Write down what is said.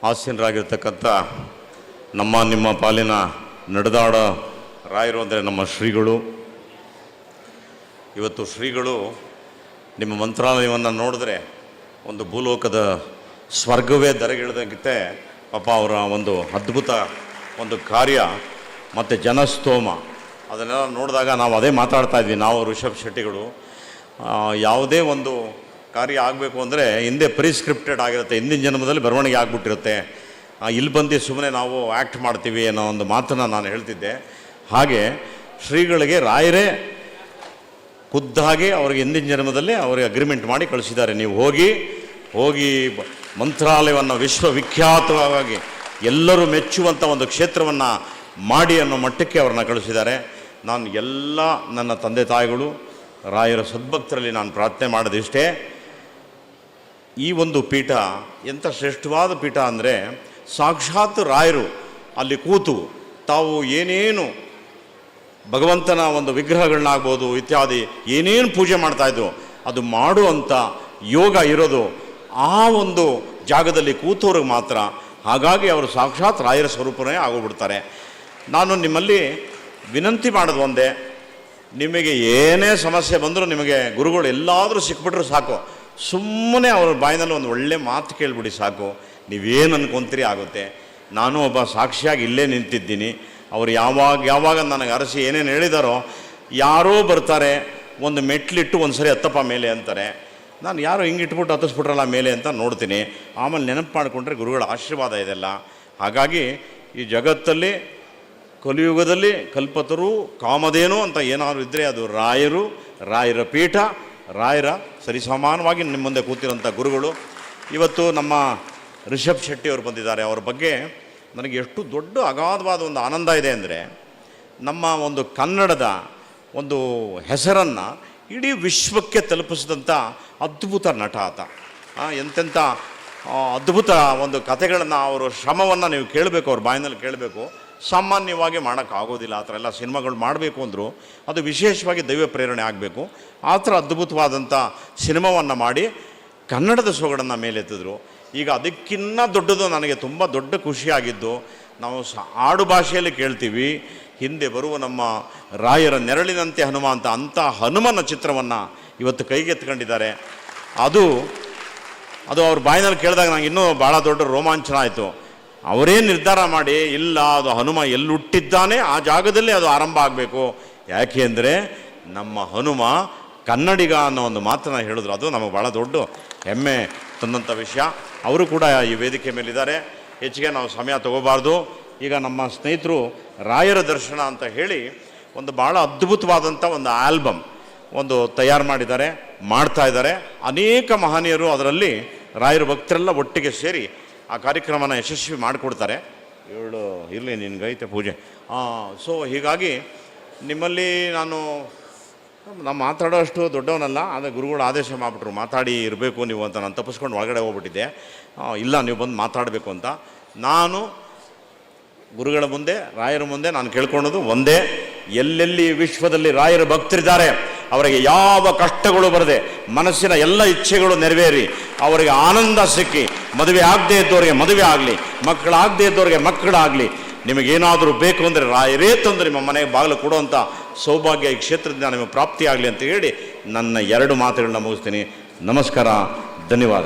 ಆಸೀನರಾಗಿರ್ತಕ್ಕಂಥ ನಿಮ್ಮ ಪಾಲಿನ ನಡೆದಾಡ ರಾಯರು ಅಂದರೆ ನಮ್ಮ ಶ್ರೀಗಳು. ಇವತ್ತು ಶ್ರೀಗಳು ನಿಮ್ಮ ಮಂತ್ರಾಲಯವನ್ನು ನೋಡಿದ್ರೆ ಒಂದು ಭೂಲೋಕದ ಸ್ವರ್ಗವೇ ಧರೆಗಿಳಿದಂತೆ ಪಾಪ ಅವರ ಒಂದು ಅದ್ಭುತ ಒಂದು ಕಾರ್ಯ ಮತ್ತು ಜನಸ್ತೋಮ ಅದನ್ನೆಲ್ಲ ನೋಡಿದಾಗ ನಾವು ಅದೇ ಮಾತಾಡ್ತಾ ಇದ್ವಿ. ನಾವು ಋಷಭ್ ಶೆಟ್ಟಿಗಳು ಯಾವುದೇ ಒಂದು ಕಾರ್ಯ ಆಗಬೇಕು ಅಂದರೆ ಹಿಂದೆ ಪ್ರಿಸ್ಕ್ರಿಪ್ಟೆಡ್ ಆಗಿರುತ್ತೆ, ಹಿಂದಿನ ಜನ್ಮದಲ್ಲಿ ಬರವಣಿಗೆ ಆಗಿಬಿಟ್ಟಿರುತ್ತೆ. ಇಲ್ಲಿ ಬಂದು ಸುಮ್ಮನೆ ನಾವು ಆ್ಯಕ್ಟ್ ಮಾಡ್ತೀವಿ ಅನ್ನೋ ಒಂದು ಮಾತನ್ನು ನಾನು ಹೇಳ್ತಿದ್ದೆ. ಹಾಗೆ ಶ್ರೀಗಳಿಗೆ ರಾಯರೇ ಖುದ್ದಾಗಿ ಅವ್ರಿಗೆ ಹಿಂದಿನ ಜನ್ಮದಲ್ಲಿ ಅವ್ರಿಗೆ ಅಗ್ರಿಮೆಂಟ್ ಮಾಡಿ ಕಳಿಸಿದ್ದಾರೆ. ನೀವು ಹೋಗಿ ಮಂತ್ರಾಲಯವನ್ನು ವಿಶ್ವವಿಖ್ಯಾತವಾಗಿ ಎಲ್ಲರೂ ಮೆಚ್ಚುವಂಥ ಒಂದು ಕ್ಷೇತ್ರವನ್ನು ಮಾಡಿ ಅನ್ನೋ ಮಟ್ಟಕ್ಕೆ ಅವ್ರನ್ನ ಕಳಿಸಿದ್ದಾರೆ. ನಾನು ಎಲ್ಲ ನನ್ನ ತಂದೆ ತಾಯಿಗಳು ರಾಯರ ಸದ್ಭಕ್ತರಲ್ಲಿ ನಾನು ಪ್ರಾರ್ಥನೆ ಮಾಡೋದಿಷ್ಟೇ, ಈ ಒಂದು ಪೀಠ ಎಂಥ ಶ್ರೇಷ್ಠವಾದ ಪೀಠ ಅಂದರೆ ಸಾಕ್ಷಾತ್ ರಾಯರು ಅಲ್ಲಿ ಕೂತು ತಾವು ಏನೇನು ಭಗವಂತನ ಒಂದು ವಿಗ್ರಹಗಳನ್ನಾಗ್ಬೋದು ಇತ್ಯಾದಿ ಏನೇನು ಪೂಜೆ ಮಾಡ್ತಾಯಿದ್ರು ಅದು ಮಾಡುವಂಥ ಯೋಗ ಇರೋದು ಆ ಒಂದು ಜಾಗದಲ್ಲಿ ಕೂತವ್ರಿಗೆ ಮಾತ್ರ. ಹಾಗಾಗಿ ಅವರು ಸಾಕ್ಷಾತ್ ರಾಯರ ಸ್ವರೂಪನೇ ಆಗೋಗ್ಬಿಡ್ತಾರೆ. ನಾನು ನಿಮ್ಮಲ್ಲಿ ವಿನಂತಿ ಮಾಡೋದು ಒಂದೇ, ನಿಮಗೆ ಏನೇ ಸಮಸ್ಯೆ ಬಂದರೂ ನಿಮಗೆ ಗುರುಗಳು ಎಲ್ಲಾದರೂ ಸಿಕ್ಬಿಟ್ರೂ ಸಾಕು, ಸುಮ್ಮನೆ ಅವ್ರ ಬಾಯಿನಲ್ಲಿ ಒಂದು ಒಳ್ಳೆ ಮಾತು ಕೇಳಿಬಿಡಿ ಸಾಕು, ನೀವೇನು ಅನ್ಕೊಂತೀರಿ ಆಗುತ್ತೆ. ನಾನು ಒಬ್ಬ ಸಾಕ್ಷಿಯಾಗಿ ಇಲ್ಲೇ ನಿಂತಿದ್ದೀನಿ. ಅವರು ಯಾವಾಗ ನನಗೆ ಅರಸಿ ಏನೇನು ಹೇಳಿದಾರೋ, ಯಾರೋ ಬರ್ತಾರೆ ಒಂದು ಮೆಟ್ಲಿಟ್ಟು ಒಂದು ಸರಿ ಹತ್ತಪ್ಪ ಮೇಲೆ ಅಂತಾರೆ, ನಾನು ಯಾರೋ ಹಿಂಗೆ ಇಟ್ಬಿಟ್ಟು ಹತ್ತಿಸ್ಬಿಟ್ರಲ್ಲ ಮೇಲೆ ಅಂತ ನೋಡ್ತೀನಿ. ಆಮೇಲೆ ನೆನಪು ಮಾಡಿಕೊಂಡ್ರೆ ಗುರುಗಳ ಆಶೀರ್ವಾದ ಇದೆಲ್ಲ. ಹಾಗಾಗಿ ಈ ಜಗತ್ತಲ್ಲಿ ಕಲಿಯುಗದಲ್ಲಿ ಕಲ್ಪತರು ಕಾಮಧೇನು ಅಂತ ಏನಾದರೂ ಇದ್ದರೆ ಅದು ರಾಯರು, ರಾಯರ ಪೀಠ, ರಾಯರ ಸರಿಸಮಾನವಾಗಿ ನಿಮ್ಮ ಮುಂದೆ ಕೂತಿರೋಂಥ ಗುರುಗಳು. ಇವತ್ತು ನಮ್ಮ ರಿಷಭ್ ಶೆಟ್ಟಿಯವರು ಬಂದಿದ್ದಾರೆ. ಅವರ ಬಗ್ಗೆ ನನಗೆ ಎಷ್ಟು ದೊಡ್ಡ ಅಗಾಧವಾದ ಒಂದು ಆನಂದ ಇದೆ ಅಂದರೆ, ನಮ್ಮ ಒಂದು ಕನ್ನಡದ ಒಂದು ಹೆಸರನ್ನು ಇಡೀ ವಿಶ್ವಕ್ಕೆ ತಲುಪಿಸಿದಂಥ ಅದ್ಭುತ ನಟ ಆತ. ಎಂತೆಂಥ ಅದ್ಭುತ ಒಂದು ಕಥೆಗಳನ್ನು ಅವರ ಶ್ರಮವನ್ನು ನೀವು ಕೇಳಬೇಕು, ಅವ್ರ ಬಾಯಿನಲ್ಲಿ ಕೇಳಬೇಕು. ಸಾಮಾನ್ಯವಾಗಿ ಮಾಡೋಕ್ಕಾಗೋದಿಲ್ಲ. ಆ ಥರ ಎಲ್ಲ ಸಿನಿಮಾಗಳು ಮಾಡಬೇಕು ಅಂದರು ಅದು ವಿಶೇಷವಾಗಿ ದೈವ ಪ್ರೇರಣೆ ಆಗಬೇಕು. ಆ ಥರ ಅದ್ಭುತವಾದಂಥ ಸಿನಿಮಾವನ್ನು ಮಾಡಿ ಕನ್ನಡದ ಸೊಗಡನ್ನು ಮೇಲೆತ್ತಿದ್ರು. ಈಗ ಅದಕ್ಕಿಂತ ದೊಡ್ಡದು ನನಗೆ ತುಂಬ ದೊಡ್ಡ ಖುಷಿಯಾಗಿದ್ದು, ನಾವು ಆಡು ಭಾಷೆಯಲ್ಲಿ ಕೇಳ್ತೀವಿ, ಹಿಂದೆ ಬರುವ ನಮ್ಮ ರಾಯರ ನೆರಳಿನಂತೆ ಹನುಮ ಅಂಥ ಹನುಮನ ಚಿತ್ರವನ್ನು ಇವತ್ತು ಕೈಗೆತ್ಕೊಂಡಿದ್ದಾರೆ. ಅದು ಅವ್ರ ಬಾಯಿನಲ್ಲಿ ಕೇಳಿದಾಗ ನನಗೆ ಇನ್ನೂ ಭಾಳ ದೊಡ್ಡ ರೋಮಾಂಚನ ಆಯಿತು. ಅವರೇ ನಿರ್ಧಾರ ಮಾಡಿ, ಇಲ್ಲ ಅದು ಹನುಮ ಎಲ್ಲಿ ಹುಟ್ಟಿದ್ದಾನೆ ಆ ಜಾಗದಲ್ಲಿ ಅದು ಆರಂಭ ಆಗಬೇಕು. ಯಾಕೆ ಅಂದರೆ ನಮ್ಮ ಹನುಮ ಕನ್ನಡಿಗ ಅನ್ನೋ ಒಂದು ಮಾತನ್ನು ಹೇಳಿದ್ರು. ಅದು ನಮಗೆ ಭಾಳ ದೊಡ್ಡ ಹೆಮ್ಮೆ ತಂದಂಥ ವಿಷಯ. ಅವರು ಕೂಡ ಈ ವೇದಿಕೆ ಮೇಲಿದ್ದಾರೆ. ಹೆಚ್ಚಿಗೆ ನಾವು ಸಮಯ ತಗೋಬಾರ್ದು. ಈಗ ನಮ್ಮ ಸ್ನೇಹಿತರು ರಾಯರ ದರ್ಶನ ಅಂತ ಹೇಳಿ ಒಂದು ಭಾಳ ಅದ್ಭುತವಾದಂಥ ಒಂದು ಆಲ್ಬಮ್ ಒಂದು ತಯಾರು ಮಾಡಿದ್ದಾರೆ, ಮಾಡ್ತಾ ಇದ್ದಾರೆ. ಅನೇಕ ಮಹನೀಯರು ಅದರಲ್ಲಿ ರಾಯರ ಭಕ್ತರೆಲ್ಲ ಒಟ್ಟಿಗೆ ಸೇರಿ ಆ ಕಾರ್ಯಕ್ರಮನ ಯಶಸ್ವಿ ಮಾಡಿಕೊಡ್ತಾರೆ. ಇರಲಿ ನಿನ್ಗೈತೆ ಪೂಜೆ. ಸೊ ಹೀಗಾಗಿ ನಿಮ್ಮಲ್ಲಿ ನಾನು ಮಾತಾಡೋ ಅಷ್ಟು ದೊಡ್ಡವನಲ್ಲ, ಆದರೆ ಗುರುಗಳು ಆದೇಶ ಮಾಡಿಬಿಟ್ರು ಮಾತಾಡಿ ಇರಬೇಕು ನೀವು ಅಂತ. ನಾನು ತಪ್ಪಿಸ್ಕೊಂಡು ಒಳಗಡೆ ಹೋಗ್ಬಿಟ್ಟಿದ್ದೆ. ಇಲ್ಲ ನೀವು ಬಂದು ಮಾತಾಡಬೇಕು ಅಂತ. ನಾನು ಗುರುಗಳ ಮುಂದೆ ರಾಯರ ಮುಂದೆ ನಾನು ಕೇಳ್ಕೊಳ್ಳೋದು ಒಂದೇ, ಎಲ್ಲೆಲ್ಲಿ ವಿಶ್ವದಲ್ಲಿ ರಾಯರ ಭಕ್ತರಿದ್ದಾರೆ ಅವರಿಗೆ ಯಾವ ಕಷ್ಟಗಳು ಬರದೆ ಮನಸ್ಸಿನ ಎಲ್ಲ ಇಚ್ಛೆಗಳು ನೆರವೇರಿ ಅವರಿಗೆ ಆನಂದ ಸಿಕ್ಕಿ, ಮದುವೆ ಆಗದೆ ಇದ್ದವ್ರಿಗೆ ಮದುವೆ ಆಗಲಿ, ಮಕ್ಕಳಾಗದೇ ಇದ್ದವ್ರಿಗೆ ಮಕ್ಕಳಾಗಲಿ, ನಿಮಗೇನಾದರೂ ಬೇಕು ಅಂದರೆ ರಾಯರೇ ತಂದು ನಿಮ್ಮ ಮನೆಗೆ ಬಾಗಿಲು ಕೊಡುವಂಥ ಸೌಭಾಗ್ಯ ಈ ಕ್ಷೇತ್ರದಿಂದ ನಿಮಗೆ ಪ್ರಾಪ್ತಿಯಾಗಲಿ ಅಂತ ಹೇಳಿ ನನ್ನ 2 ಮಾತುಗಳನ್ನ ಮುಗಿಸ್ತೀನಿ. ನಮಸ್ಕಾರ, ಧನ್ಯವಾದ.